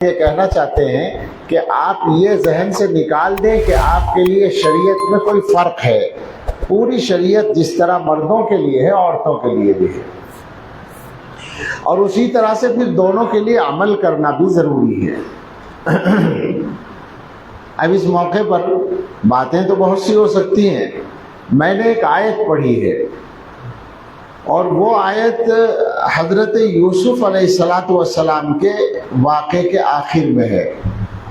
یہ کہنا چاہتے ہیں کہ آپ یہ ذہن سے نکال دیں کہ آپ کے لیے شریعت میں کوئی فرق ہے. پوری شریعت جس طرح مردوں کے لیے ہے عورتوں کے لیے بھی ہے، اور اسی طرح سے پھر دونوں کے لیے عمل کرنا بھی ضروری ہے. اب اس موقع پر باتیں تو بہت سی ہو سکتی ہیں. میں نے ایک آیت پڑھی ہے، اور وہ آیت حضرت یوسف علیہ السلام کے واقعے کے آخر میں ہے.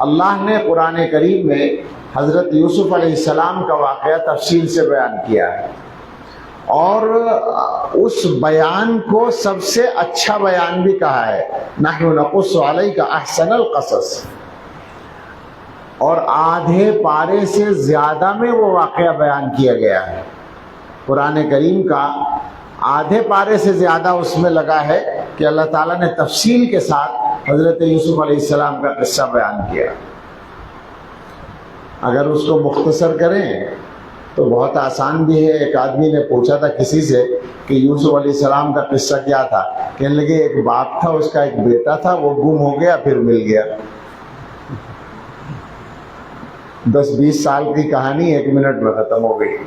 اللہ نے قرآن کریم میں حضرت یوسف علیہ السلام کا واقعہ تفصیل سے بیان کیا ہے، اور اس بیان کو سب سے اچھا بیان بھی کہا ہے، نحن نقص علیک احسن القصص. اور آدھے پارے سے زیادہ میں وہ واقعہ بیان کیا گیا ہے. قرآن کریم کا آدھے پارے سے زیادہ اس میں لگا ہے کہ اللہ تعالیٰ نے تفصیل کے ساتھ حضرت یوسف علیہ السلام کا قصہ بیان کیا. اگر اس کو مختصر کریں تو بہت آسان بھی ہے. ایک آدمی نے پوچھا تھا کسی سے کہ یوسف علیہ السلام کا قصہ کیا تھا، کہنے لگے ایک باپ تھا، اس کا ایک بیٹا تھا، وہ گم ہو گیا پھر مل گیا. 10-20 سال کی کہانی 1 منٹ میں ختم ہو گئی،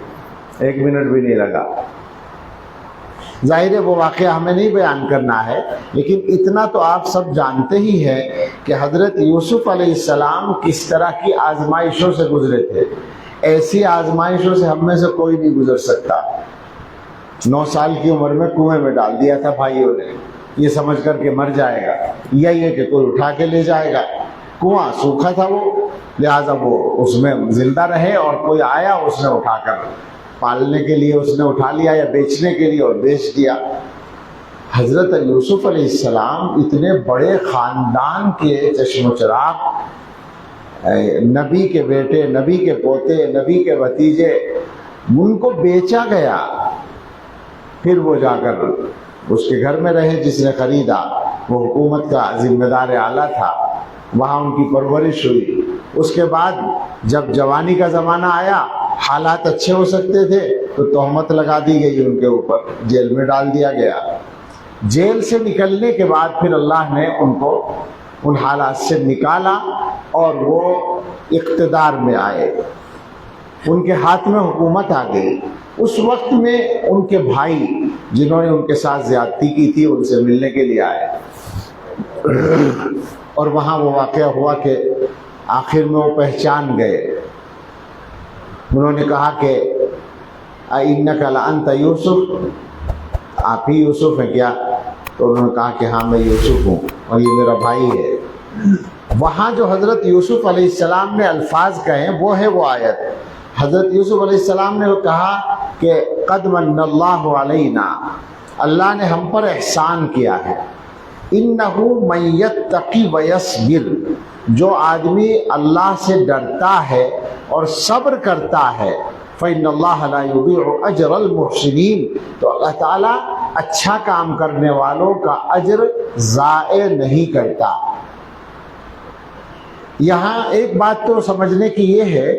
1 منٹ بھی نہیں لگا. ظاہر ہے وہ واقعہ ہمیں نہیں بیان کرنا ہے، لیکن اتنا تو آپ سب جانتے ہی ہیں کہ حضرت یوسف علیہ السلام کس طرح کی آزمائشوں سے گزرے تھے. ایسی آزمائشوں سے ہم میں سے کوئی نہیں گزر سکتا. 9 سال کی عمر میں کنویں میں ڈال دیا تھا بھائیوں نے، یہ سمجھ کر کے مر جائے گا، یا یہ کہ کوئی اٹھا کے لے جائے گا. کنواں سوکھا تھا وہ، لہٰذا وہ اس میں زندہ رہے، اور کوئی آیا اس نے اٹھا کر پالنے کے لیے اس نے اٹھا لیا، یا بیچنے کے لیے اور بیچ دیا. حضرت یوسف علیہ السلام اتنے بڑے خاندان کے چشم و چراغ، نبی کے بیٹے، نبی کے پوتے، نبی کے بھتیجے، ان کو بیچا گیا. پھر وہ جا کر اس کے گھر میں رہے جس نے خریدا، وہ حکومت کا ذمہ دار اعلیٰ تھا، وہاں ان کی پرورش ہوئی. اس کے بعد جب جوانی کا زمانہ آیا، حالات اچھے ہو سکتے تھے تو تہمت لگا دی گئی ان کے اوپر، جیل میں ڈال دیا گیا. جیل سے نکلنے کے بعد پھر اللہ نے ان کو ان حالات سے نکالا، اور وہ اقتدار میں آئے، ان کے ہاتھ میں حکومت آ گئی. اس وقت میں ان کے بھائی جنہوں نے ان کے ساتھ زیادتی کی تھی ان سے ملنے کے لیے آئے، اور وہاں وہ واقعہ ہوا کہ آخر میں وہ پہچان گئے. انہوں نے کہا کہ اِنَّكَ لَأَنْتَ یوسف، آپ ہی یوسف ہیں کیا؟ تو انہوں نے کہا کہ ہاں میں یوسف ہوں، اور یہ میرا بھائی ہے. وہاں جو حضرت یوسف علیہ السلام نے الفاظ کہے وہ ہے وہ آیت. حضرت یوسف علیہ السلام نے کہا کہ قَدْ مَنَّ اللَّهُ عَلَيْنَا، اللہ نے ہم پر احسان کیا ہے. إِنَّهُ مَن يَتَّقِ وَيَصْبِرْ، جو آدمی اللہ سے ڈرتا ہے اور صبر کرتا ہے، فَإِنَّ اللَّهَ لَا يُضِيعُ أَجْرَ الْمُحْسِنِينَ، تو اللہ تعالیٰ اچھا کام کرنے والوں کا اجر ضائع نہیں کرتا. یہاں ایک بات تو سمجھنے کی یہ ہے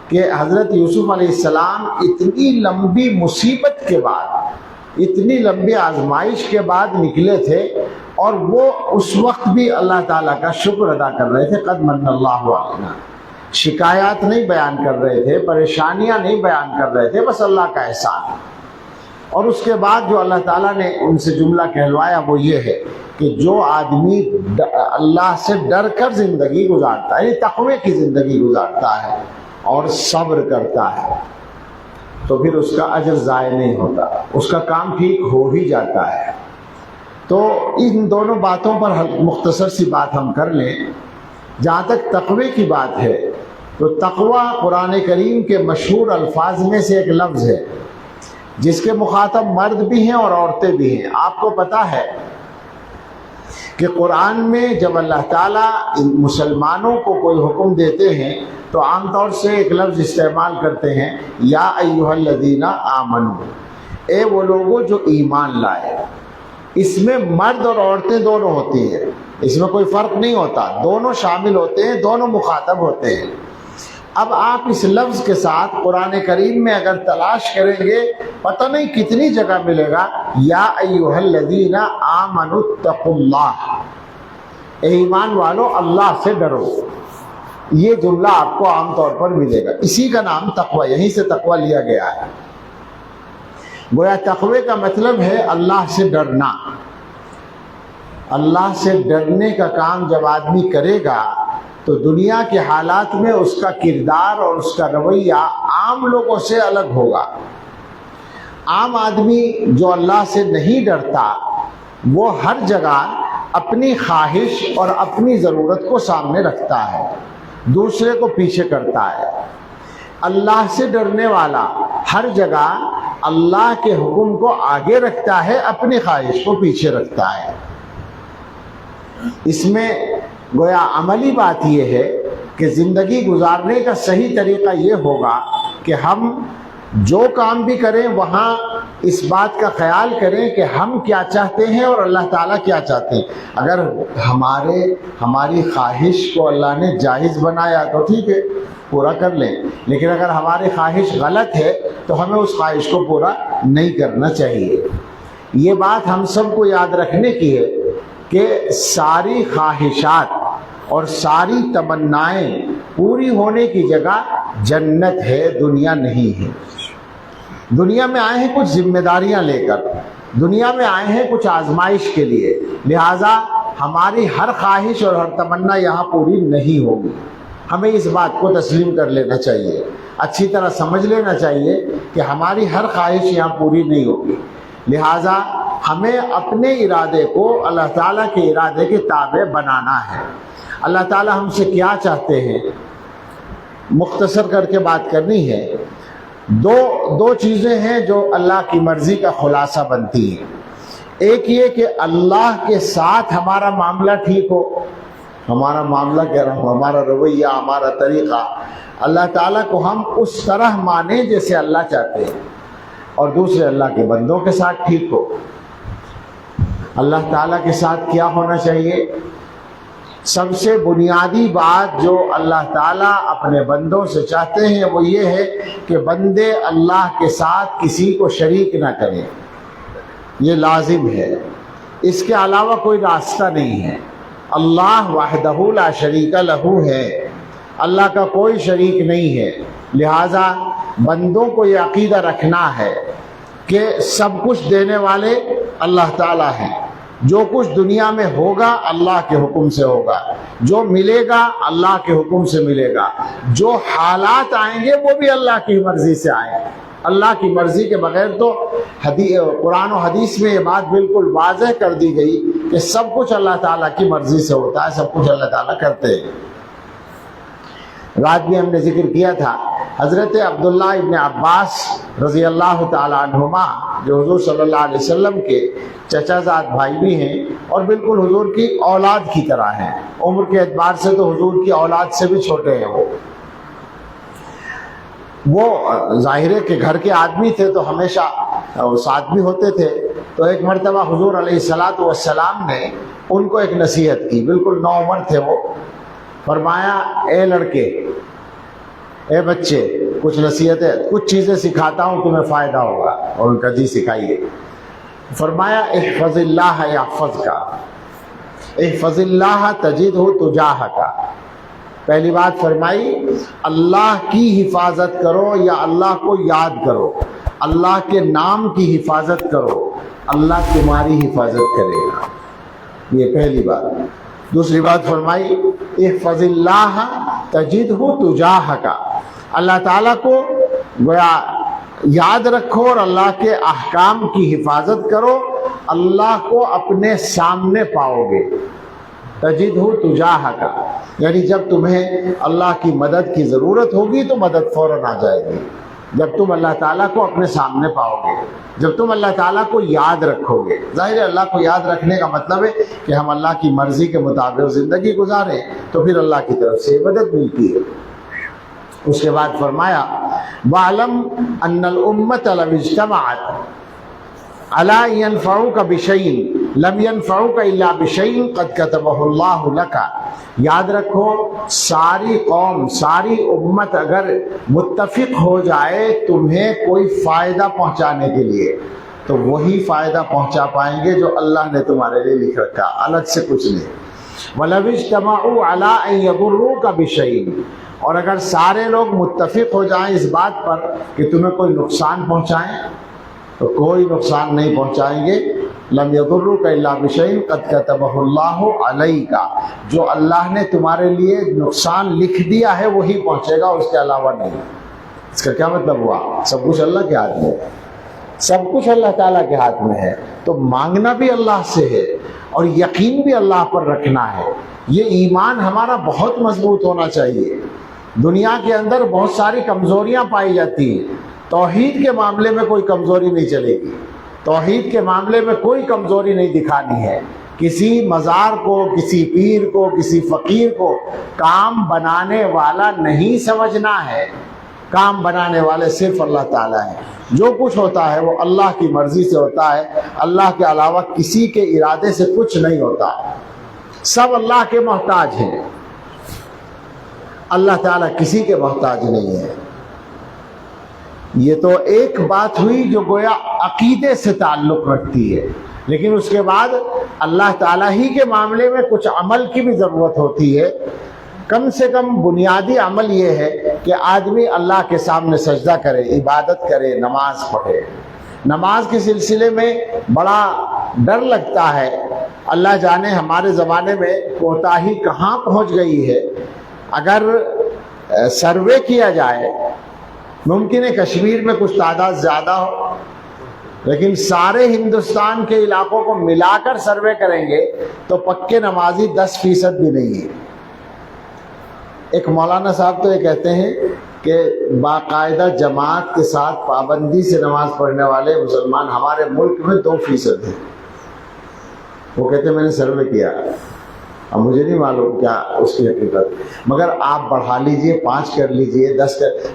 کہ حضرت یوسف علیہ السلام اتنی لمبی مصیبت کے بعد، اتنی لمبی آزمائش کے بعد نکلے تھے، اور وہ اس وقت بھی اللہ تعالیٰ کا شکر ادا کر رہے تھے. قد من اللہ علینا، شکایات نہیں بیان کر رہے تھے، پریشانیاں نہیں بیان کر رہے تھے، بس اللہ کا احسان. اور اس کے بعد جو اللہ تعالیٰ نے ان سے جملہ کہلوایا وہ یہ ہے کہ جو آدمی اللہ سے ڈر کر زندگی گزارتا ہے، یعنی تقوی کی زندگی گزارتا ہے اور صبر کرتا ہے، تو پھر اس کا اجر ضائع نہیں ہوتا، اس کا کام ٹھیک ہو ہی جاتا ہے. تو ان دونوں باتوں پر مختصر سی بات ہم کر لیں. جہاں تک تقوی کی بات ہے تو تقوی قرآن کریم کے مشہور الفاظ میں سے ایک لفظ ہے جس کے مخاطب مرد بھی ہیں اور عورتیں بھی ہیں. آپ کو پتہ ہے کہ قرآن میں جب اللہ تعالیٰ مسلمانوں کو کوئی حکم دیتے ہیں تو عام طور سے ایک لفظ استعمال کرتے ہیں، یا ایھا الذین آمنوا، اے وہ لوگوں جو ایمان لائے. اس میں مرد اور عورتیں دونوں ہوتی ہیں، اس میں کوئی فرق نہیں ہوتا، دونوں شامل ہوتے ہیں، دونوں مخاطب ہوتے ہیں. اب آپ اس لفظ کے ساتھ قرآن کریم میں اگر تلاش کریں گے پتہ نہیں کتنی جگہ ملے گا، یا ایھا الذین آمنوا اتقوا اللہ. اے ایمان والو اللہ سے ڈرو، یہ جملہ آپ کو عام طور پر ملے گا، اسی کا نام تقوی، یہیں سے تقوی لیا گیا ہے۔ گویا تقوی کا مطلب ہے اللہ سے ڈرنا۔ اللہ سے ڈرنے کا کام جب آدمی کرے گا تو دنیا کے حالات میں اس کا کردار اور اس کا رویہ عام لوگوں سے الگ ہوگا۔ عام آدمی جو اللہ سے نہیں ڈرتا وہ ہر جگہ اپنی خواہش اور اپنی ضرورت کو سامنے رکھتا ہے، دوسرے کو پیچھے کرتا ہے۔ اللہ سے ڈرنے والا ہر جگہ اللہ کے حکم کو آگے رکھتا ہے، اپنی خواہش کو پیچھے رکھتا ہے۔ اس میں گویا عملی بات یہ ہے کہ زندگی گزارنے کا صحیح طریقہ یہ ہوگا کہ ہم جو کام بھی کریں وہاں اس بات کا خیال کریں کہ ہم کیا چاہتے ہیں اور اللہ تعالیٰ کیا چاہتے ہیں۔ اگر ہماری خواہش کو اللہ نے جائز بنایا تو ٹھیک ہے، پورا کر لیں، لیکن اگر ہماری خواہش غلط ہے تو ہمیں اس خواہش کو پورا نہیں کرنا چاہیے۔ یہ بات ہم سب کو یاد رکھنے کی ہے کہ ساری خواہشات اور ساری تمنائیں پوری ہونے کی جگہ جنت ہے، دنیا نہیں ہے۔ دنیا میں آئے ہیں کچھ ذمہ داریاں لے کر، دنیا میں آئے ہیں کچھ آزمائش کے لیے، لہٰذا ہماری ہر خواہش اور ہر تمنا یہاں پوری نہیں ہوگی۔ ہمیں اس بات کو تسلیم کر لینا چاہیے، اچھی طرح سمجھ لینا چاہیے کہ ہماری ہر خواہش یہاں پوری نہیں ہوگی، لہٰذا ہمیں اپنے ارادے کو اللہ تعالیٰ کے ارادے کے تابع بنانا ہے۔ اللہ تعالیٰ ہم سے کیا چاہتے ہیں، مختصر کر کے بات کرنی ہے۔ دو چیزیں ہیں جو اللہ کی مرضی کا خلاصہ بنتی ہیں۔ ایک یہ کہ اللہ کے ساتھ ہمارا معاملہ ٹھیک ہو، ہمارا معاملہ کہہ رہا ہوں، ہمارا رویہ، ہمارا طریقہ اللہ تعالیٰ کو ہم اس طرح مانیں جیسے اللہ چاہتے ہیں، اور دوسرے اللہ کے بندوں کے ساتھ ٹھیک ہو۔ اللہ تعالیٰ کے ساتھ کیا ہونا چاہیے؟ سب سے بنیادی بات جو اللہ تعالیٰ اپنے بندوں سے چاہتے ہیں وہ یہ ہے کہ بندے اللہ کے ساتھ کسی کو شریک نہ کریں، یہ لازم ہے، اس کے علاوہ کوئی راستہ نہیں ہے۔ اللہ وحدہ لا شریک لہ ہے، اللہ کا کوئی شریک نہیں ہے، لہٰذا بندوں کو یہ عقیدہ رکھنا ہے کہ سب کچھ دینے والے اللہ تعالیٰ ہیں، جو کچھ دنیا میں ہوگا اللہ کے حکم سے ہوگا، جو ملے گا اللہ کے حکم سے ملے گا، جو حالات آئیں گے وہ بھی اللہ کی مرضی سے آئیں گے۔ اللہ کی مرضی کے بغیر تو قرآن و حدیث میں یہ بات بالکل واضح کر دی گئی کہ سب کچھ اللہ تعالیٰ کی مرضی سے ہوتا ہے، سب کچھ اللہ تعالیٰ کرتے ہیں۔ رات بھی ہم نے ذکر کیا تھا حضرت عبداللہ ابن عباس رضی اللہ تعالیٰ عنہما، جو حضور صلی اللہ علیہ وسلم کے چچا زاد بھائی بھی ہیں اور بالکل حضور کی اولاد کی طرح ہیں، عمر کے اعتبار سے تو حضور کی اولاد سے بھی چھوٹے ہیں۔ وہ ظاہر ہے کہ گھر کے آدمی تھے تو ہمیشہ ساتھ بھی ہوتے تھے۔ تو ایک مرتبہ حضور علیہ السلام نے ان کو ایک نصیحت کی، بالکل نوعمر تھے وہ۔ فرمایا اے لڑکے، اے بچے، کچھ نصیحتیں، کچھ چیزیں سکھاتا ہوں تمہیں فائدہ ہوگا، اور ان کا جی سکھائیے۔ فرمایا احفظ اللہ یحفظ کا، احفظ اللہ تجدہ تجاہک۔ پہلی بات فرمائی اللہ کی حفاظت کرو یا اللہ کو یاد کرو، اللہ کے نام کی حفاظت کرو، اللہ تمہاری حفاظت کرے گا، یہ پہلی بات۔ دوسری بات فرمائی احفظ اللہ تجدہ تجاہک، اللہ تعالیٰ کو گویا یاد رکھو اور اللہ کے احکام کی حفاظت کرو، اللہ کو اپنے سامنے پاؤ گے۔ تجدہ تجاہک یعنی جب تمہیں اللہ کی مدد کی ضرورت ہوگی تو مدد فوراً آ جائے گی، جب تم اللہ تعالیٰ کو اپنے سامنے پاؤ گے، جب تم اللہ تعالیٰ کو یاد رکھو گے۔ ظاہر ہے اللہ کو یاد رکھنے کا مطلب ہے کہ ہم اللہ کی مرضی کے مطابق زندگی گزاریں، تو پھر اللہ کی طرف سے مدد ملتی ہے۔ اس کے بعد فرمایا وَاعْلَمْ أَنَّ الْأُمَّةَ لَوْ اجْتَمَعَتْ عَلَىٰ يَنْفَعُوكَ بِشَيْءٍ لَمْ يَنْفَعُوكَ إِلَّا بِشَيْءٍ قَدْ كَتَبَهُ اللَّهُ لَكَ۔ یاد رکھو ساری قوم، ساری امت اگر متفق ہو جائے تمہیں کوئی فائدہ پہنچانے کے لیے تو وہی فائدہ پہنچا پائیں گے جو اللہ نے تمہارے لیے لکھ رکھا، الگ سے کچھ نہیں۔ وَلَوِ اجْتَمَعُوا عَلَىٰ أَن يَضُرُّوكَ بِشَيْءٍ، اور اگر سارے لوگ متفق ہو جائیں اس بات پر کہ تمہیں کوئی نقصان پہنچائیں تو کوئی نقصان نہیں پہنچائیں گے. لَمْ يَضُرُّوكَ إِلَّا بِشَيْءٍ قَدْ كَتَبَهُ اللَّهُ عَلَيْكَ، جو اللہ نے تمہارے لیے نقصان لکھ دیا ہے وہی پہنچے گا، اس کے علاوہ نہیں. اس کا کیا مطلب ہوا؟ سب کچھ اللہ کے ہاتھ میں ہے، سب کچھ اللہ تعالیٰ کے ہاتھ میں ہے. تو مانگنا بھی اللہ سے ہے اور یقین بھی اللہ پر رکھنا ہے. یہ ایمان ہمارا بہت مضبوط ہونا چاہیے. دنیا کے اندر بہت ساری کمزوریاں پائی جاتی ہیں، توحید کے معاملے میں کوئی کمزوری نہیں چلے گی. توحید کے معاملے میں کوئی کمزوری نہیں دکھانی ہے. کسی مزار کو، کسی پیر کو، کسی فقیر کو کام بنانے والا نہیں سمجھنا ہے. کام بنانے والے صرف اللہ تعالیٰ ہیں. جو کچھ ہوتا ہے وہ اللہ کی مرضی سے ہوتا ہے. اللہ کے علاوہ کسی کے ارادے سے کچھ نہیں ہوتا. سب اللہ کے محتاج ہیں، اللہ تعالیٰ کسی کے محتاج نہیں ہے. یہ تو ایک بات ہوئی جو گویا عقیدے سے تعلق رکھتی ہے، لیکن اس کے بعد اللہ تعالیٰ ہی کے معاملے میں کچھ عمل کی بھی ضرورت ہوتی ہے. کم سے کم بنیادی عمل یہ ہے کہ آدمی اللہ کے سامنے سجدہ کرے، عبادت کرے، نماز پڑھے. نماز کے سلسلے میں بڑا ڈر لگتا ہے. اللہ جانے ہمارے زمانے میں کوتاہی کہاں پہنچ گئی ہے. اگر سروے کیا جائے، ممکن ہے کشمیر میں کچھ تعداد زیادہ ہو، لیکن سارے ہندوستان کے علاقوں کو ملا کر سروے کریں گے تو پکے نمازی 10% بھی نہیں ہے. ایک مولانا صاحب تو یہ کہتے ہیں کہ باقاعدہ جماعت کے ساتھ پابندی سے نماز پڑھنے والے مسلمان ہمارے ملک میں 2% ہیں. وہ کہتے ہیں میں نے سروے کیا، اب مجھے نہیں معلوم کیا اس کی حقیقت، مگر آپ بڑھا لیجئے، 5 کر لیجئے،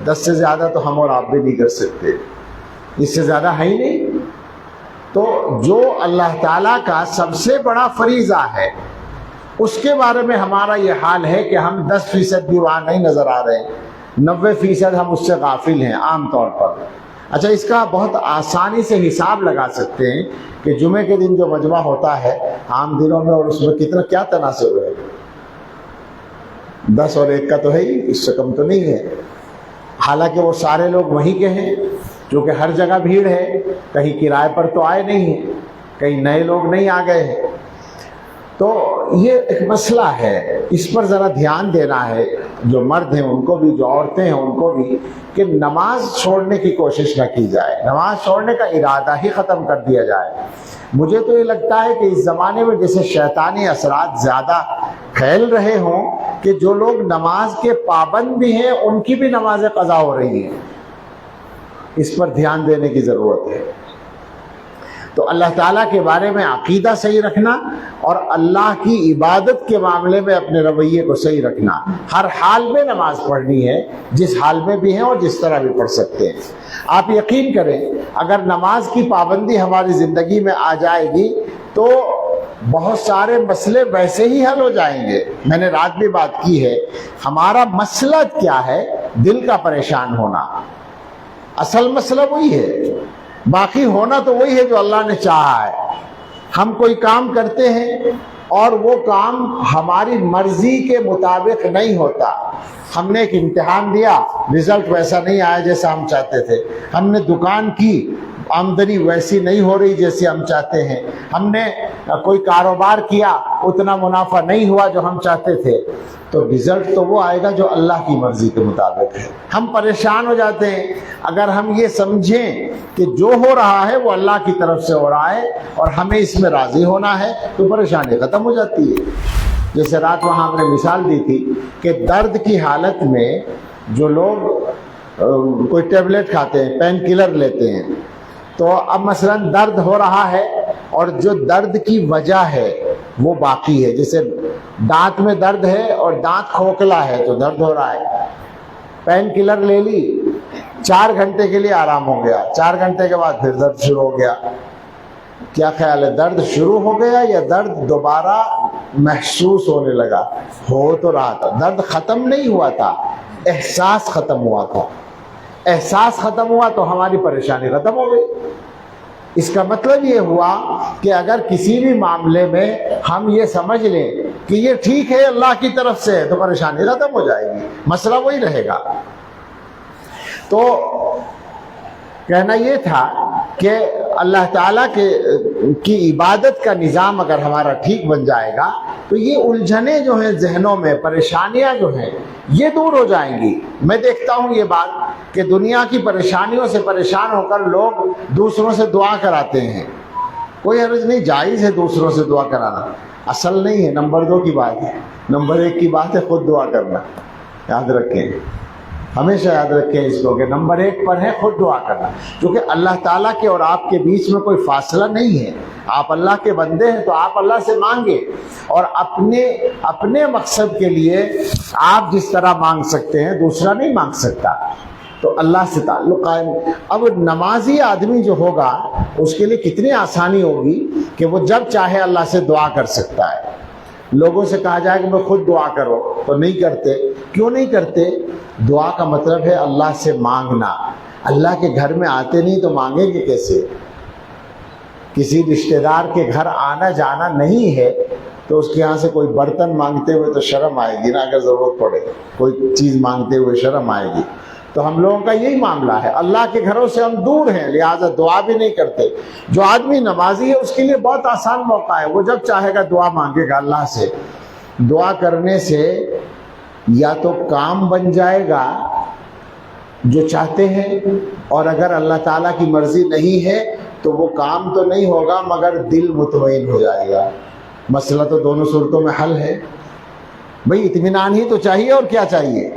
10 سے زیادہ تو ہم اور آپ بھی نہیں کر سکتے، اس سے زیادہ ہے ہی نہیں. تو جو اللہ تعالیٰ کا سب سے بڑا فریضہ ہے اس کے بارے میں ہمارا یہ حال ہے کہ ہم 10% بھی وہاں نہیں نظر آ رہے ہیں، 90% ہم اس سے غافل ہیں عام طور پر. اچھا، اس کا بہت آسانی سے حساب لگا سکتے ہیں کہ جمعے کے دن جو مجمع ہوتا ہے عام دنوں میں، اور اس میں کتنا کیا تناسب ہے، 10 اور 1 کا تو ہے ہی، اس سے کم تو نہیں ہے. حالانکہ وہ سارے لوگ وہیں کے ہیں، جو کہ ہر جگہ بھیڑ ہے، کہیں کرائے پر تو آئے نہیں ہیں، کہیں نئے لوگ نہیں آ گئے ہیں. تو یہ ایک مسئلہ ہے، اس پر ذرا دھیان دینا ہے، جو مرد ہیں ان کو بھی، جو عورتیں ہیں ان کو بھی، کہ نماز چھوڑنے کی کوشش نہ کی جائے، نماز چھوڑنے کا ارادہ ہی ختم کر دیا جائے. مجھے تو یہ لگتا ہے کہ اس زمانے میں جیسے شیطانی اثرات زیادہ پھیل رہے ہوں کہ جو لوگ نماز کے پابند بھی ہیں ان کی بھی نمازیں قضا ہو رہی ہیں. اس پر دھیان دینے کی ضرورت ہے. تو اللہ تعالیٰ کے بارے میں عقیدہ صحیح رکھنا اور اللہ کی عبادت کے معاملے میں اپنے رویے کو صحیح رکھنا. ہر حال میں نماز پڑھنی ہے، جس حال میں بھی ہیں اور جس طرح بھی پڑھ سکتے ہیں. آپ یقین کریں، اگر نماز کی پابندی ہماری زندگی میں آ جائے گی تو بہت سارے مسئلے ویسے ہی حل ہو جائیں گے. میں نے رات بھی بات کی ہے، ہمارا مسئلہ کیا ہے؟ دل کا پریشان ہونا. اصل مسئلہ وہی ہے، باقی ہونا تو وہی ہے جو اللہ نے چاہا ہے. ہم کوئی کام کرتے ہیں اور وہ کام ہماری مرضی کے مطابق نہیں ہوتا. ہم نے ایک امتحان دیا، رزلٹ ویسا نہیں آیا جیسا ہم چاہتے تھے. ہم نے دکان کی، آمدنی ویسی نہیں ہو رہی جیسی ہم چاہتے ہیں. ہم نے کوئی کاروبار کیا، اتنا منافع نہیں ہوا جو ہم چاہتے تھے. تو رزلٹ تو وہ آئے گا جو اللہ کی مرضی کے مطابق ہے. ہم پریشان ہو جاتے ہیں. اگر ہم یہ سمجھیں کہ جو ہو رہا ہے وہ اللہ کی طرف سے ہو رہا ہے اور ہمیں اس میں راضی ہونا ہے تو پریشانی ختم ہو جاتی ہے. جیسے رات وہاں ہم نے مثال دی تھی کہ درد کی حالت میں جو لوگ کوئی ٹیبلٹ کھاتے ہیں، پین کلر لیتے ہیں، تو اب مثلا درد ہو رہا ہے اور جو درد کی وجہ ہے وہ باقی ہے. جیسے دانت میں درد ہے اور دانت کھوکھلا ہے تو درد ہو رہا ہے. پین کلر لے لی، 4 گھنٹے کے لیے آرام ہو گیا، 4 گھنٹے کے بعد پھر درد شروع ہو گیا. کیا خیال ہے، درد شروع ہو گیا یا درد دوبارہ محسوس ہونے لگا؟ ہو تو رہا تھا، درد ختم نہیں ہوا تھا، احساس ختم ہوا تھا. احساس ختم ہوا تو ہماری پریشانی ختم ہو گئی. اس کا مطلب یہ ہوا کہ اگر کسی بھی معاملے میں ہم یہ سمجھ لیں کہ یہ ٹھیک ہے اللہ کی طرف سے ہے تو پریشانی ختم ہو جائے گی، مسئلہ وہی رہے گا۔ تو کہنا یہ تھا کہ اللہ تعالیٰ کی عبادت کا نظام اگر ہمارا ٹھیک بن جائے گا تو یہ الجھنیں جو ہیں ذہنوں میں، پریشانیاں جو ہیں یہ دور ہو جائیں گی۔ میں دیکھتا ہوں یہ بات کہ دنیا کی پریشانیوں سے پریشان ہو کر لوگ دوسروں سے دعا کراتے ہیں۔ کوئی حرج نہیں، جائز ہے دوسروں سے دعا کرانا، اصل نہیں ہے، نمبر 2 کی بات ہے۔ نمبر 1 کی بات ہے خود دعا کرنا، یاد رکھیں، ہمیشہ یاد رکھیں اس کو کہ نمبر 1 پر ہے خود دعا کرنا، کیونکہ اللہ تعالیٰ کے اور آپ کے بیچ میں کوئی فاصلہ نہیں ہے۔ آپ اللہ کے بندے ہیں تو آپ اللہ سے مانگے، اور اپنے مقصد کے لیے آپ جس طرح مانگ سکتے ہیں دوسرا نہیں مانگ سکتا، تو اللہ سے تعلق قائم۔ اب نمازی آدمی جو ہوگا اس کے لیے کتنی آسانی ہوگی کہ وہ جب چاہے اللہ سے دعا کر سکتا ہے۔ لوگوں سے کہا جائے کہ میں خود دعا کرو تو نہیں کرتے۔ کیوں نہیں کرتے؟ دعا کا مطلب ہے اللہ سے مانگنا۔ اللہ کے گھر میں آتے نہیں تو مانگیں گے کیسے؟ کسی رشتہ دار کے گھر آنا جانا نہیں ہے تو اس کے یہاں سے کوئی برتن مانگتے ہوئے تو شرم آئے گی نا، اگر ضرورت پڑے کوئی چیز مانگتے ہوئے شرم آئے گی۔ تو ہم لوگوں کا یہی معاملہ ہے، اللہ کے گھروں سے ہم دور ہیں، لہٰذا دعا بھی نہیں کرتے۔ جو آدمی نمازی ہے اس کے لیے بہت آسان موقع ہے، وہ جب چاہے گا دعا مانگے گا اللہ سے۔ دعا کرنے سے یا تو کام بن جائے گا جو چاہتے ہیں، اور اگر اللہ تعالیٰ کی مرضی نہیں ہے تو وہ کام تو نہیں ہوگا مگر دل مطمئن ہو جائے گا۔ مسئلہ تو دونوں صورتوں میں حل ہے۔ بھئی اطمینان ہی تو چاہیے، اور کیا چاہیے؟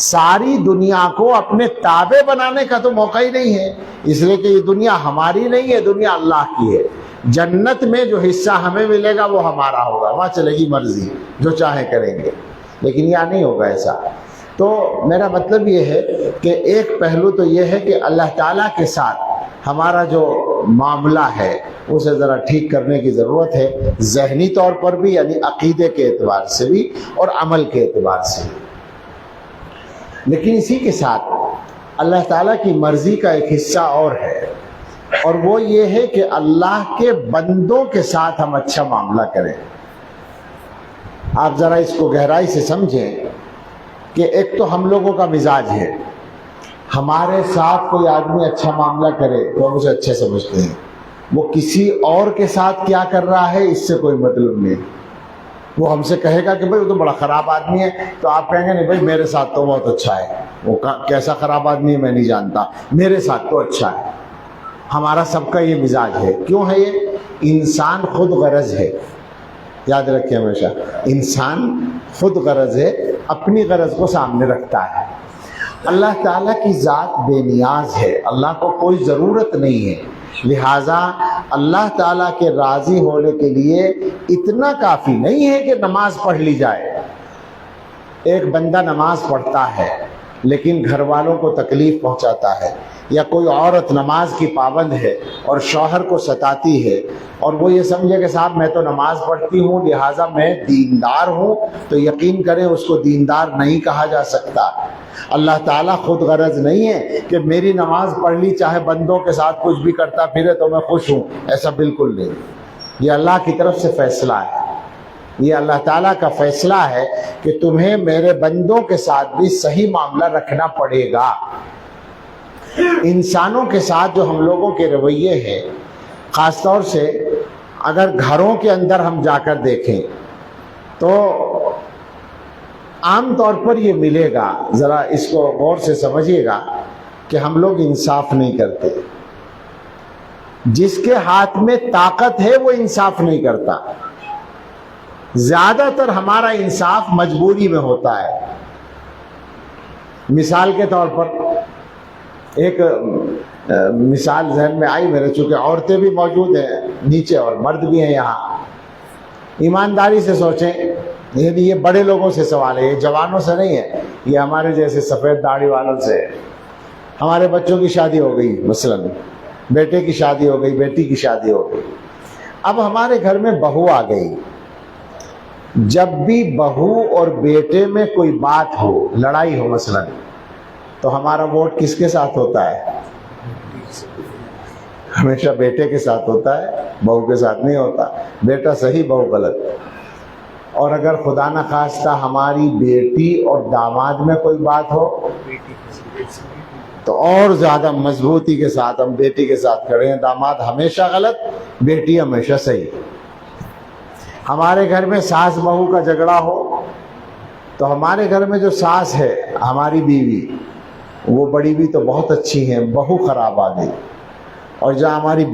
ساری دنیا کو اپنے تابع بنانے کا تو موقع ہی نہیں ہے، اس لیے کہ یہ دنیا ہماری نہیں ہے، دنیا اللہ کی ہے۔ جنت میں جو حصہ ہمیں ملے گا وہ ہمارا ہوگا، وہاں چلے گی مرضی، جو چاہے کریں گے، لیکن یہاں نہیں ہوگا ایسا۔ تو میرا مطلب یہ ہے کہ ایک پہلو تو یہ ہے کہ اللہ تعالیٰ کے ساتھ ہمارا جو معاملہ ہے اسے ذرا ٹھیک کرنے کی ضرورت ہے، ذہنی طور پر بھی، یعنی عقیدے کے اعتبار سے بھی اور عمل کے اعتبار سے بھی۔ لیکن اسی کے ساتھ اللہ تعالیٰ کی مرضی کا ایک حصہ اور ہے، اور وہ یہ ہے کہ اللہ کے بندوں کے ساتھ ہم اچھا معاملہ کریں۔ آپ ذرا اس کو گہرائی سے سمجھیں کہ ایک تو ہم لوگوں کا مزاج ہے، ہمارے ساتھ کوئی آدمی اچھا معاملہ کرے تو ہم اسے اچھا سمجھتے ہیں، وہ کسی اور کے ساتھ کیا کر رہا ہے اس سے کوئی مطلب نہیں۔ وہ ہم سے کہے گا کہ بھائی وہ تو بڑا خراب آدمی ہے، تو آپ کہیں گے نہیں بھائی میرے ساتھ تو بہت اچھا ہے، وہ کیسا خراب آدمی ہے میں نہیں جانتا، میرے ساتھ تو اچھا ہے۔ ہمارا سب کا یہ مزاج ہے۔ کیوں ہے یہ؟ انسان خود غرض ہے، یاد رکھیں ہمیشہ، انسان خود غرض ہے، اپنی غرض کو سامنے رکھتا ہے۔ اللہ تعالیٰ کی ذات بے نیاز ہے، اللہ کو کوئی ضرورت نہیں ہے، لہٰذا اللہ تعالیٰ کے راضی ہونے کے لیے اتنا کافی نہیں ہے کہ نماز پڑھ لی جائے۔ ایک بندہ نماز پڑھتا ہے لیکن گھر والوں کو تکلیف پہنچاتا ہے، یا کوئی عورت نماز کی پابند ہے اور شوہر کو ستاتی ہے، اور وہ یہ سمجھے کہ صاحب میں تو نماز پڑھتی ہوں لہٰذا میں دیندار ہوں، تو یقین کریں اس کو دیندار نہیں کہا جا سکتا۔ اللہ تعالیٰ خود غرض نہیں ہے کہ میری نماز پڑھ لی چاہے بندوں کے ساتھ کچھ بھی کرتا پھرے تو میں خوش ہوں، ایسا بالکل نہیں۔ یہ اللہ کی طرف سے فیصلہ ہے، یہ اللہ تعالیٰ کا فیصلہ ہے کہ تمہیں میرے بندوں کے ساتھ بھی صحیح معاملہ رکھنا پڑے گا۔ انسانوں کے ساتھ جو ہم لوگوں کے رویے ہیں، خاص طور سے اگر گھروں کے اندر ہم جا کر دیکھیں تو عام طور پر یہ ملے گا، ذرا اس کو غور سے سمجھیے گا کہ ہم لوگ انصاف نہیں کرتے۔ جس کے ہاتھ میں طاقت ہے وہ انصاف نہیں کرتا۔ زیادہ تر ہمارا انصاف مجبوری میں ہوتا ہے۔ مثال کے طور پر ایک مثال ذہن میں آئی میرے، چونکہ عورتیں بھی موجود ہیں نیچے اور مرد بھی ہیں یہاں۔ ایمانداری سے سوچیں، یہ بڑے لوگوں سے سوال ہے، یہ جوانوں سے نہیں ہے، یہ ہمارے جیسے سفید داڑھی والوں سے ہے۔ ہمارے بچوں کی شادی ہو گئی، مثلا بیٹے کی شادی ہو گئی، بیٹی کی شادی ہو گئی، اب ہمارے گھر میں بہو آ گئی۔ جب بھی بہو اور بیٹے میں کوئی بات ہو، لڑائی ہو مثلا، تو ہمارا ووٹ کس کے ساتھ ہوتا ہے؟ ہمیشہ بیٹے کے ساتھ ہوتا ہے، بہو کے ساتھ نہیں ہوتا، بیٹا صحیح بہو غلط۔ اور اگر خدا نہ خواستہ ہماری بیٹی اور داماد میں کوئی بات ہو تو اور زیادہ مضبوطی کے ساتھ ہم بیٹی کے ساتھ کھڑے ہیں، داماد ہمیشہ غلط، بیٹی ہمیشہ صحیح۔ ہمارے گھر میں ساس بہو کا جھگڑا ہو تو ہمارے گھر میں جو ساس ہے ہماری بیوی، وہ بڑی بھی تو بہت اچھی ہیں، بہو خراب آ گئی، اور جہاں ہماری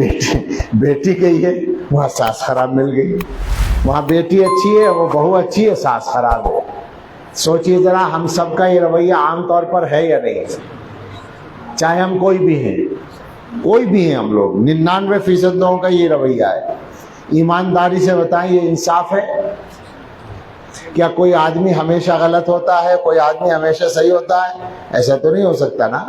بیٹی گئی ہے وہاں ساس خراب مل گئی، وہاں بیٹی اچھی ہے وہ بہو اچھی ہے، ساس خراب ہے۔ سوچئے ذرا ہم سب کا یہ رویہ عام طور پر ہے یا نہیں؟ چاہے ہم کوئی بھی ہیں، کوئی بھی ہیں، ہم لوگ 99% لوگوں کا یہ رویہ ہے۔ ایمانداری سے بتائیں یہ انصاف ہے؟ کیا کوئی آدمی ہمیشہ غلط ہوتا ہے، کوئی آدمی ہمیشہ صحیح ہوتا ہے؟ ایسا تو نہیں ہو سکتا نا۔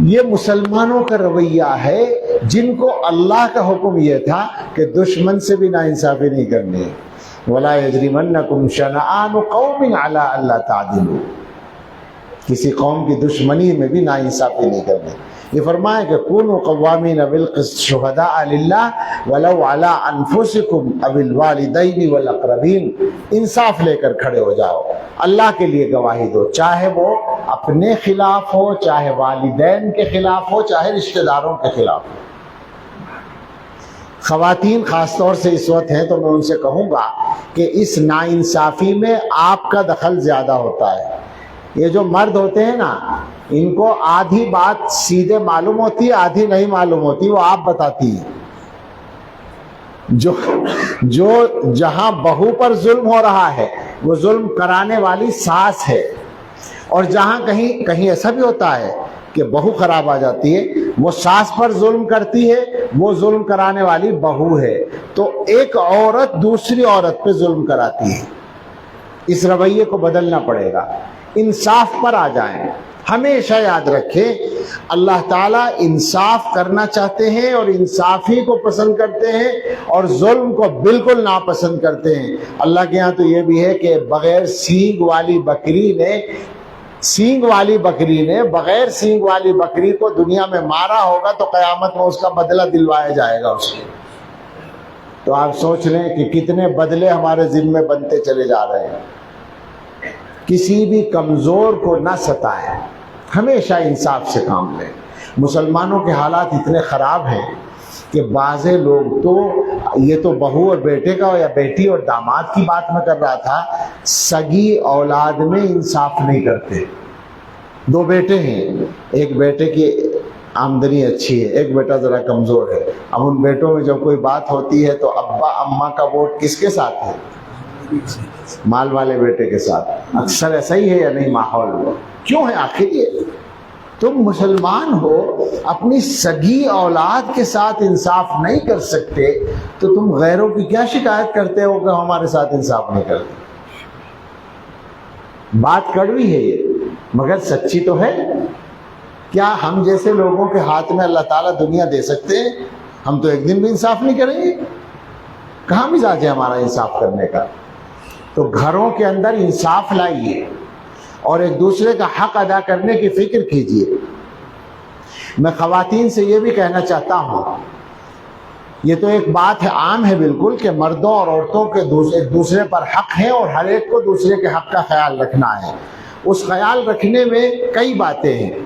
یہ مسلمانوں کا رویہ ہے جن کو اللہ کا حکم یہ تھا کہ دشمن سے بھی ناانصافی نہیں کرنی، وَلَا يَجْرِمَنَّكُمْ شَنَآنُ قَوْمٍ عَلَىٰ أَلَّا تَعْدِلُوا، کسی قوم کی دشمنی میں بھی ناانصافی نہیں کرنی۔ یہ فرمایا کہ كُونُوا قَوَّامِينَ بِالْقِسْطِ شُهَدَاءَ لِلَّهِ وَلَوْ عَلَىٰ أَنفُسِكُمْ أَوِ الْوَالِدَيْنِ وَالْأَقْرَبِينَ، انصاف لے کر کھڑے ہو جاؤ، اللہ کے لیے گواہی دو، چاہے وہ اپنے خلاف ہو، چاہے والدین کے خلاف ہو، چاہے رشتہ داروں کے خلاف ہو۔ خواتین خاص طور سے اس وقت ہیں تو میں ان سے کہوں گا کہ اس ناانصافی میں آپ کا دخل زیادہ ہوتا ہے۔ یہ جو مرد ہوتے ہیں نا، ان کو آدھی بات سیدھے معلوم ہوتی ہے، آدھی نہیں معلوم ہوتی، وہ آپ بتاتی ہیں۔ جو جہاں بہو پر ظلم ہو رہا ہے وہ ظلم کرانے والی ساس ہے، اور جہاں کہیں ایسا بھی ہوتا ہے کہ بہو خراب آ جاتی ہے، وہ ساس پر ظلم کرتی ہے، وہ ظلم کرانے والی بہو ہے۔ تو ایک عورت دوسری عورت پہ ظلم کراتی ہے۔ اس رویے کو بدلنا پڑے گا، انصاف پر آ جائیں۔ ہمیشہ یاد رکھیں اللہ تعالیٰ انصاف کرنا چاہتے ہیں اور انصافی کو پسند کرتے ہیں، اور ظلم کو بالکل ناپسند کرتے ہیں۔ اللہ کے ہاں تو یہ بھی ہے کہ بغیر سینگ والی بکری نے بغیر سینگ والی بکری کو دنیا میں مارا ہوگا تو قیامت میں اس کا بدلہ دلوایا جائے گا اس کو۔ تو آپ سوچ لیں کہ کتنے بدلے ہمارے ذمہ بنتے چلے جا رہے ہیں۔ کسی بھی کمزور کو نہ ستائیں، ہمیشہ انصاف سے کام لیں۔ مسلمانوں کے حالات اتنے خراب ہیں کہ بعض لوگ تو، یہ تو بہو اور بیٹے کا یا بیٹی اور داماد کی بات میں کر رہا تھا، سگی اولاد میں انصاف نہیں کرتے۔ دو بیٹے ہیں، ایک بیٹے کی آمدنی اچھی ہے، ایک بیٹا ذرا کمزور ہے۔ اب ان بیٹوں میں جب کوئی بات ہوتی ہے تو ابا اماں کا ووٹ کس کے ساتھ ہے؟ مال والے بیٹے کے ساتھ۔ اکثر ایسا ہی ہے یا نہیں ماحول میں؟ کیوں ہے آخر یہ؟ تم مسلمان ہو، اپنی سگی اولاد کے ساتھ انصاف نہیں کر سکتے تو تم غیروں کی کیا شکایت کرتے ہو کہ ہمارے ساتھ انصاف نہیں کرتے؟ بات کڑوی ہے یہ، مگر سچی تو ہے۔ کیا ہم جیسے لوگوں کے ہاتھ میں اللہ تعالیٰ دنیا دے سکتے ہیں؟ ہم تو ایک دن بھی انصاف نہیں کریں گے۔ کہاں مزاج ہے ہمارا انصاف کرنے کا؟ تو گھروں کے اندر انصاف لائیے اور ایک دوسرے کا حق ادا کرنے کی فکر کیجیے۔ میں خواتین سے یہ بھی کہنا چاہتا ہوں، یہ تو ایک بات ہے، عام ہے بالکل، کہ مردوں اور عورتوں کے ایک دوسرے پر حق ہیں اور ہر ایک کو دوسرے کے حق کا خیال رکھنا ہے۔ اس خیال رکھنے میں کئی باتیں ہیں۔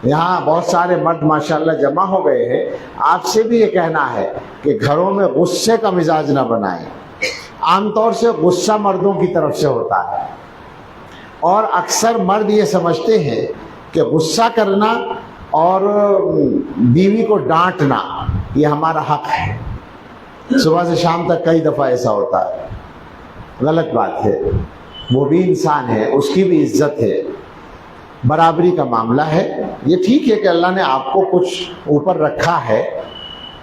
یہاں بہت سارے مرد ماشاءاللہ جمع ہو گئے ہیں، آپ سے بھی یہ کہنا ہے کہ گھروں میں غصے کا مزاج نہ بنائیں۔ عام طور سے غصہ مردوں کی طرف سے ہوتا ہے، اور اکثر مرد یہ سمجھتے ہیں کہ غصہ کرنا اور بیوی کو ڈانٹنا یہ ہمارا حق ہے۔ صبح سے شام تک کئی دفعہ ایسا ہوتا ہے، غلط بات ہے۔ وہ بھی انسان ہے، اس کی بھی عزت ہے، برابری کا معاملہ ہے۔ یہ ٹھیک ہے کہ اللہ نے آپ کو کچھ اوپر رکھا ہے،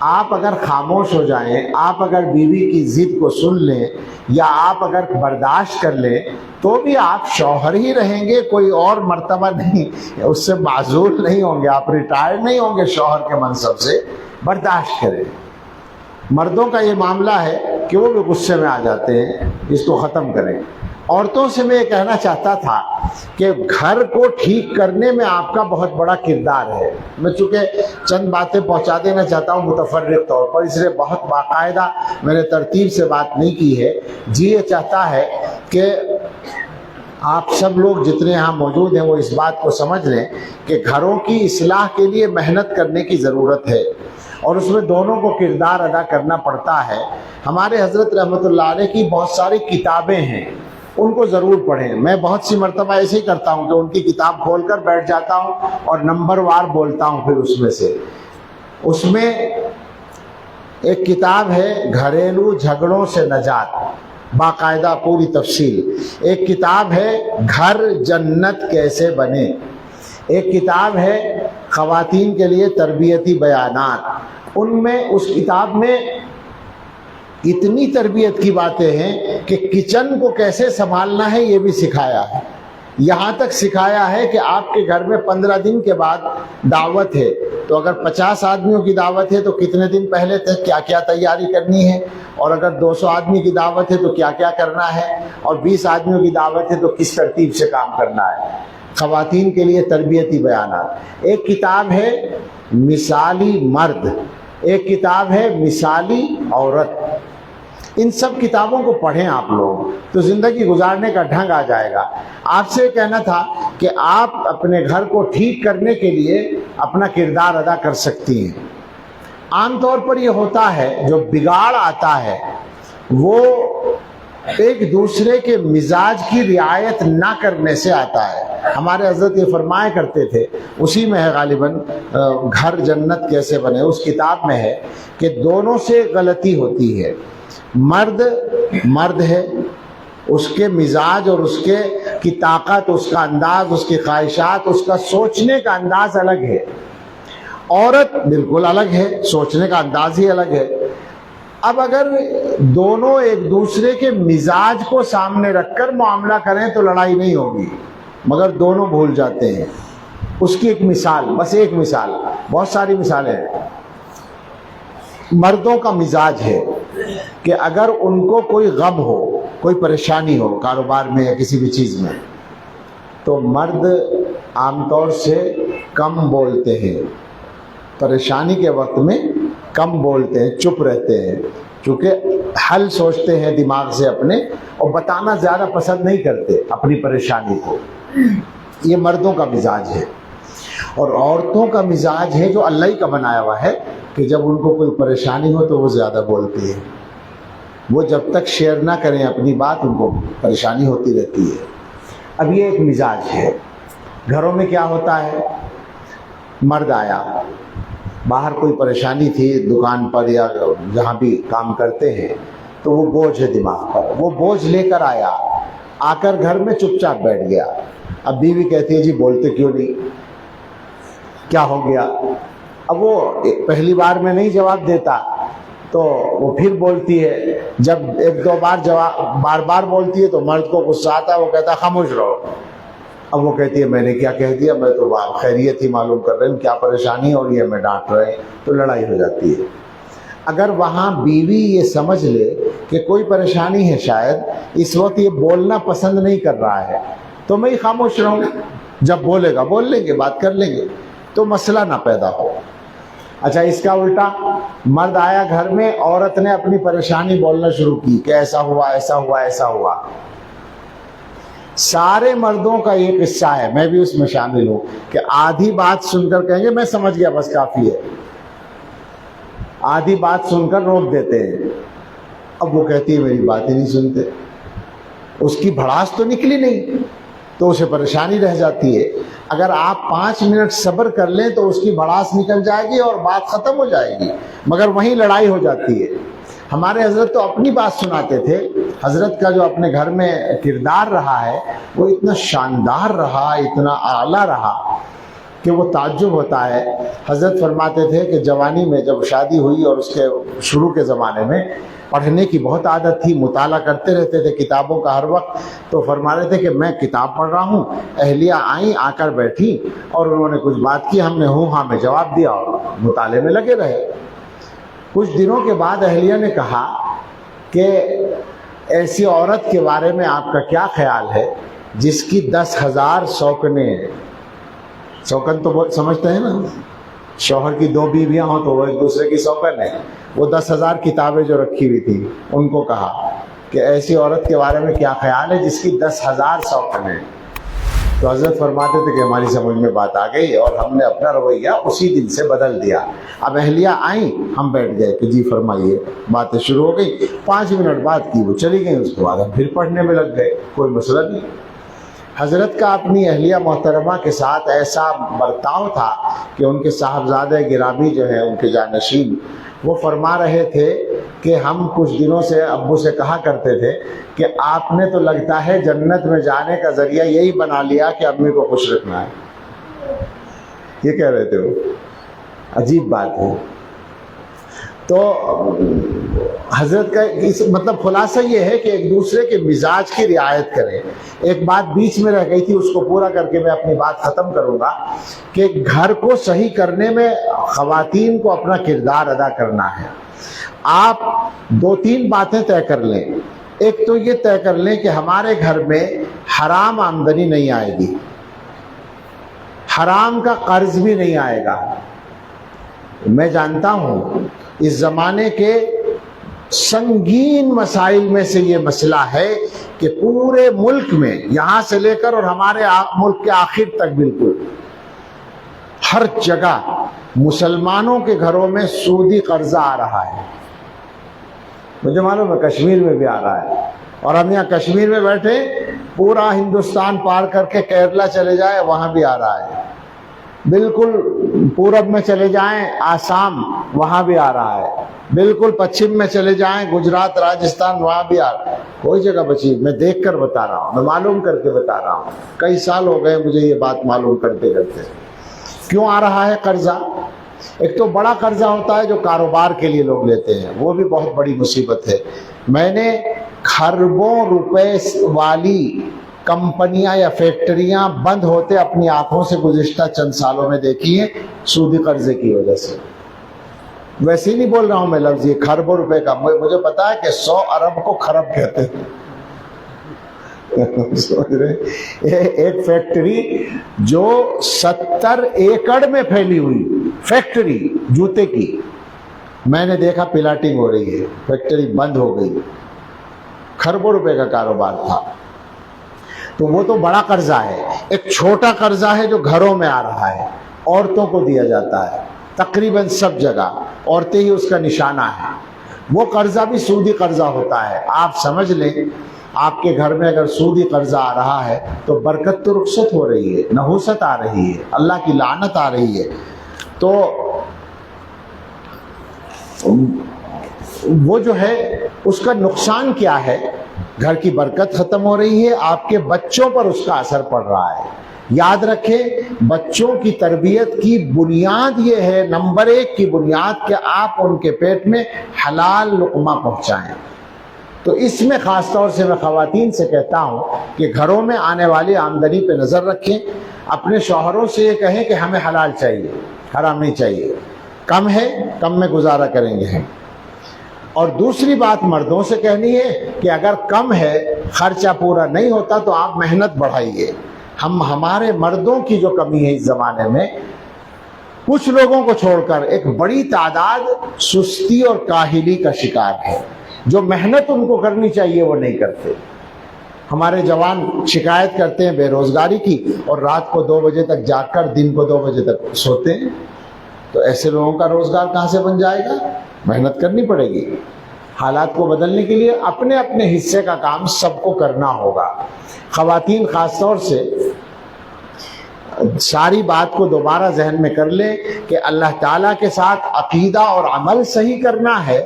آپ اگر خاموش ہو جائیں، آپ اگر بیوی کی ضد کو سن لیں یا آپ اگر برداشت کر لیں تو بھی آپ شوہر ہی رہیں گے، کوئی اور مرتبہ نہیں، اس سے معزول نہیں ہوں گے، آپ ریٹائر نہیں ہوں گے شوہر کے منصب سے۔ برداشت کریں۔ مردوں کا یہ معاملہ ہے کہ وہ بھی غصے میں آ جاتے ہیں، اس کو ختم کریں۔ عورتوں سے میں یہ کہنا چاہتا تھا کہ گھر کو ٹھیک کرنے میں آپ کا بہت بڑا کردار ہے. میں چونکہ چند باتیں پہنچا دینا چاہتا ہوں متفرق طور پر، اس لیے بہت باقاعدہ میں نے ترتیب سے بات نہیں کی ہے. جی یہ چاہتا ہے کہ آپ سب لوگ جتنے یہاں موجود ہیں وہ اس بات کو سمجھ لیں کہ گھروں کی اصلاح کے لیے محنت کرنے کی ضرورت ہے اور اس میں دونوں کو کردار ادا کرنا پڑتا ہے. ہمارے حضرت رحمۃ اللہ علیہ کی بہت ساری کتابیں ہیں، ان کو ضرور پڑھیں. میں بہت سی مرتبہ ایسے ہی کرتا ہوں کہ ان کی کتاب کھول کر بیٹھ جاتا ہوں اور نمبر وار بولتا ہوں. پھر اس میں ایک کتاب ہے گھریلو جھگڑوں سے نجات، باقاعدہ پوری تفصیل. ایک کتاب ہے گھر جنت کیسے بنے. ایک کتاب ہے خواتین کے لیے تربیتی بیانات. اس کتاب میں اتنی تربیت کی باتیں ہیں کہ کچن کو کیسے سنبھالنا ہے یہ بھی سکھایا ہے. یہاں تک سکھایا ہے کہ آپ کے گھر میں 15 دن کے بعد دعوت ہے تو اگر 50 آدمیوں کی دعوت ہے تو کتنے دن پہلے تک کیا کیا تیاری کرنی ہے، اور اگر 200 آدمی کی دعوت ہے تو کیا کیا کرنا ہے، اور 20 آدمیوں کی دعوت ہے تو کس ترتیب سے کام کرنا ہے. خواتین کے لیے تربیتی بیانات. ایک کتاب ہے مثالی مرد، ایک کتاب ہے مثالی عورت. ان سب کتابوں کو پڑھیں آپ لوگ تو زندگی گزارنے کا ڈھنگ آ جائے گا. آپ سے کہنا تھا کہ آپ اپنے گھر کو ٹھیک کرنے کے لیے اپنا کردار ادا کر سکتی ہیں. عام طور پر یہ ہوتا ہے جو بگاڑ آتا ہے وہ ایک دوسرے کے مزاج کی رعایت نہ کرنے سے آتا ہے. ہمارے حضرت یہ فرمایا کرتے تھے، اسی میں ہے غالباً گھر جنت کیسے بنے، اس کتاب میں ہے کہ دونوں سے غلطی ہوتی ہے. مرد ہے، اس کے مزاج اور اس کی طاقت، اس کا انداز، اس کی خواہشات، اس کا سوچنے کا انداز الگ ہے. عورت بالکل الگ ہے، سوچنے کا انداز ہی الگ ہے. اب اگر دونوں ایک دوسرے کے مزاج کو سامنے رکھ کر معاملہ کریں تو لڑائی نہیں ہوگی، مگر دونوں بھول جاتے ہیں. اس کی ایک مثال، بس ایک مثال، بہت ساری مثالیں ہیں. مردوں کا مزاج ہے کہ اگر ان کو کوئی غم ہو، کوئی پریشانی ہو کاروبار میں یا کسی بھی چیز میں، تو مرد عام طور سے کم بولتے ہیں. پریشانی کے وقت میں کم بولتے ہیں، چپ رہتے ہیں، چونکہ حل سوچتے ہیں دماغ سے اپنے، اور بتانا زیادہ پسند نہیں کرتے اپنی پریشانی کو. یہ مردوں کا مزاج ہے. اور عورتوں کا مزاج ہے جو اللہ ہی کا بنایا ہوا ہے کہ جب ان کو کوئی پریشانی ہو تو وہ زیادہ بولتی ہے. وہ جب تک شیئر نہ کریں اپنی بات ان کو پریشانی ہوتی رہتی ہے. اب یہ ایک مزاج ہے. گھروں میں کیا ہوتا ہے، مرد آیا، باہر کوئی پریشانی تھی دکان پر یا جہاں بھی کام کرتے ہیں تو وہ بوجھ ہے دماغ پر، وہ بوجھ لے کر آیا، آ کر گھر میں چپ چاپ بیٹھ گیا. اب بیوی کہتی ہے جی بولتے کیوں نہیں، کیا ہو گیا؟ اب وہ پہلی بار میں نہیں جواب دیتا تو وہ پھر بولتی ہے. جب ایک دو بار بار بار بولتی ہے تو مرد کو غصہ آتا ہے، وہ کہتا ہے خاموش رہو. اب وہ کہتی ہے میں نے کیا کہہ دیا، میں تو خیریت ہی معلوم کر رہی ہوں، کیا پریشانی ہو رہی ہے، میں ڈانٹ رہے، تو لڑائی ہو جاتی ہے. اگر وہاں بیوی یہ سمجھ لے کہ کوئی پریشانی ہے، شاید اس وقت یہ بولنا پسند نہیں کر رہا ہے، تو میں ہی خاموش رہوں، جب بولے گا بول لیں گے، بات کر لیں گے، تو مسئلہ نہ پیدا ہو. اچھا اس کا الٹا، مرد آیا گھر میں، عورت نے اپنی پریشانی بولنا شروع کی کہ ایسا ہوا ایسا ہوا ایسا ہوا. سارے مردوں کا یہ قصہ ہے، میں بھی اس میں شامل ہوں، کہ آدھی بات سن کر کہیں گے میں سمجھ گیا بس کافی ہے، آدھی بات سن کر روک دیتے ہیں. اب وہ کہتی ہے میری بات ہی نہیں سنتے، اس کی بھڑاس تو نکلی نہیں تو اسے پریشانی رہ جاتی ہے. اگر آپ 5 منٹ صبر کر لیں تو اس کی بھڑاس نکل جائے گی اور بات ختم ہو جائے گی، مگر وہیں لڑائی ہو جاتی ہے. ہمارے حضرت تو اپنی بات سناتے تھے. حضرت کا جو اپنے گھر میں کردار رہا ہے وہ اتنا شاندار رہا، اتنا اعلیٰ رہا کہ وہ تعجب ہوتا ہے. حضرت فرماتے تھے کہ جوانی میں جب شادی ہوئی اور اس کے شروع کے زمانے میں پڑھنے کی بہت عادت تھی، مطالعہ کرتے رہتے تھے کتابوں کا ہر وقت. تو فرما رہے تھے کہ میں کتاب پڑھ رہا ہوں، اہلیہ آئیں، آ کر بیٹھی اور انہوں نے کچھ بات کی، ہم نے ہوں ہاں میں جواب دیا اور مطالعے میں لگے رہے. کچھ دنوں کے بعد اہلیہ نے کہا کہ ایسی عورت کے بارے میں آپ کا کیا خیال ہے جس کی 10,000 سوکنے ہیں؟ سوکن تو بہت سمجھتے ہیں نا، شوہر کی 2 بیویاں ہوں تو وہ ایک دوسرے کی سوکن ہے. وہ 10,000 کتابیں جو رکھی ہوئی تھی ان کو کہا کہ ایسی عورت کے بارے میں کیا خیال ہے جس کی 10,000 سوکن ہیں؟ تو حضرت فرماتے تھے کہ ہماری سمجھ میں بات آ گئی اور ہم نے اپنا رویہ اسی دن سے بدل دیا. اب اہلیہ آئیں، ہم بیٹھ گئے کہ جی فرمائیے. باتیں شروع ہو گئی، 5 منٹ بعد کی وہ چلی گئیں. اس کے بعد ہم پھر پڑھنے میں لگ گئے، کوئی مسئلہ نہیں. حضرت کا اپنی اہلیہ محترمہ کے ساتھ ایسا برتاؤ تھا کہ ان کے صاحبزادہ گرامی جو ہیں، ان کے جانشین، وہ فرما رہے تھے کہ ہم کچھ دنوں سے ابو سے کہا کرتے تھے کہ آپ نے تو لگتا ہے جنت میں جانے کا ذریعہ یہی بنا لیا کہ امی کو خوش رکھنا ہے. یہ کہہ رہے تھے وہ. عجیب بات ہے. تو حضرت کا مطلب خلاصہ یہ ہے کہ ایک دوسرے کے مزاج کی رعایت کریں. ایک بات بیچ میں رہ گئی تھی، اس کو پورا کر کے میں اپنی بات ختم کروں گا کہ گھر کو صحیح کرنے میں خواتین کو اپنا کردار ادا کرنا ہے. آپ 2-3 باتیں طے کر لیں. ایک تو یہ طے کر لیں کہ ہمارے گھر میں حرام آمدنی نہیں آئے گی، حرام کا قرض بھی نہیں آئے گا. میں جانتا ہوں اس زمانے کے سنگین مسائل میں سے یہ مسئلہ ہے کہ پورے ملک میں، یہاں سے لے کر اور ہمارے ملک کے آخر تک، بالکل ہر جگہ مسلمانوں کے گھروں میں سودی قرضہ آ رہا ہے. مجھے معلوم ہے کشمیر میں بھی آ رہا ہے، اور ہم یہاں کشمیر میں بیٹھے پورا ہندوستان پار کر کے کیرلا چلے جائیں وہاں بھی آ رہا ہے. بالکل پورب میں چلے جائیں آسام وہاں بھی آ رہا ہے. بالکل پچھم میں چلے جائیں گجرات راجستھان وہاں بھی آ رہا ہے. کوئی جگہ بچی، میں دیکھ کر بتا رہا ہوں، میں معلوم کر کے بتا رہا ہوں. کئی سال ہو گئے مجھے یہ بات معلوم کرتے کرتے. کیوں آ رہا ہے قرضہ؟ ایک تو بڑا قرضہ ہوتا ہے جو کاروبار کے لیے لوگ لیتے ہیں، وہ بھی بہت بڑی مصیبت ہے. میں نے خربوں روپے والی کمپنیاں یا فیکٹریاں بند ہوتے اپنی آنکھوں سے گزشتہ چند سالوں میں دیکھی ہیں، سودی قرضے کی وجہ سے. ویسے ہی نہیں بول رہا ہوں میں لفظ یہ کھربوں روپے کا. مجھے پتا ہے کہ 100 ارب کو خرب کہتے ہیں. سمجھ رہے؟ ایک فیکٹری جو 70 ایکڑ میں پھیلی ہوئی فیکٹری جوتے کی، میں نے دیکھا پلاٹنگ ہو رہی ہے، فیکٹری بند ہو گئی. کھربوں روپے کا کاروبار تھا. تو وہ تو بڑا قرضہ ہے. ایک چھوٹا قرضہ ہے جو گھروں میں آ رہا ہے، عورتوں کو دیا جاتا ہے. تقریباً سب جگہ عورتیں ہی اس کا نشانہ ہے. وہ قرضہ بھی سودی قرضہ ہوتا ہے. آپ سمجھ لیں آپ کے گھر میں اگر سودی قرضہ آ رہا ہے تو برکت تو رخصت ہو رہی ہے، نحوست آ رہی ہے، اللہ کی لعنت آ رہی ہے. تو وہ جو ہے اس کا نقصان کیا ہے؟ گھر کی برکت ختم ہو رہی ہے، آپ کے بچوں پر اس کا اثر پڑ رہا ہے. یاد رکھیں بچوں کی تربیت کی بنیاد یہ ہے، نمبر 1 کی بنیاد کہ آپ ان کے پیٹ میں حلال لقمہ پہنچائیں. تو اس میں خاص طور سے میں خواتین سے کہتا ہوں کہ گھروں میں آنے والی آمدنی پہ نظر رکھیں. اپنے شوہروں سے یہ کہیں کہ ہمیں حلال چاہیے، حرام نہیں چاہیے. کم ہے، کم میں گزارا کریں گے. اور دوسری بات مردوں سے کہنی ہے کہ اگر کم ہے، خرچہ پورا نہیں ہوتا تو آپ محنت بڑھائیے. ہمارے مردوں کی جو کمی ہے اس زمانے میں، کچھ لوگوں کو چھوڑ کر ایک بڑی تعداد سستی اور کاہلی کا شکار ہے. جو محنت ان کو کرنی چاہیے وہ نہیں کرتے. ہمارے جوان شکایت کرتے ہیں بے روزگاری کی، اور رات کو 2 بجے تک جاگ کر دن کو 2 بجے تک سوتے ہیں. تو ایسے لوگوں کا روزگار کہاں سے بن جائے گا؟ محنت کرنی پڑے گی. حالات کو بدلنے کے لیے اپنے اپنے حصے کا کام سب کو کرنا ہوگا. خواتین خاص طور سے ساری بات کو دوبارہ ذہن میں کر لیں کہ اللہ تعالیٰ کے ساتھ عقیدہ اور عمل صحیح کرنا ہے،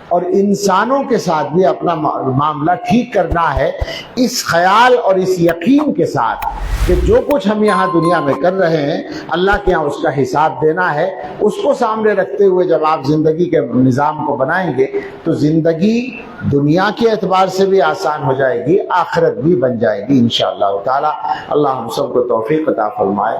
اور انسانوں کے ساتھ بھی اپنا معاملہ ٹھیک کرنا ہے، اس خیال اور اس یقین کے ساتھ کہ جو کچھ ہم یہاں دنیا میں کر رہے ہیں اللہ کے یہاں اس کا حساب دینا ہے. اس کو سامنے رکھتے ہوئے جب آپ زندگی کے نظام کو بنائیں گے تو زندگی دنیا کے اعتبار سے بھی آسان ہو جائے گی، آخرت بھی بن جائے گی انشاءاللہ تعالی. اللہ ہم سب کو توفیق عطا فرمائے.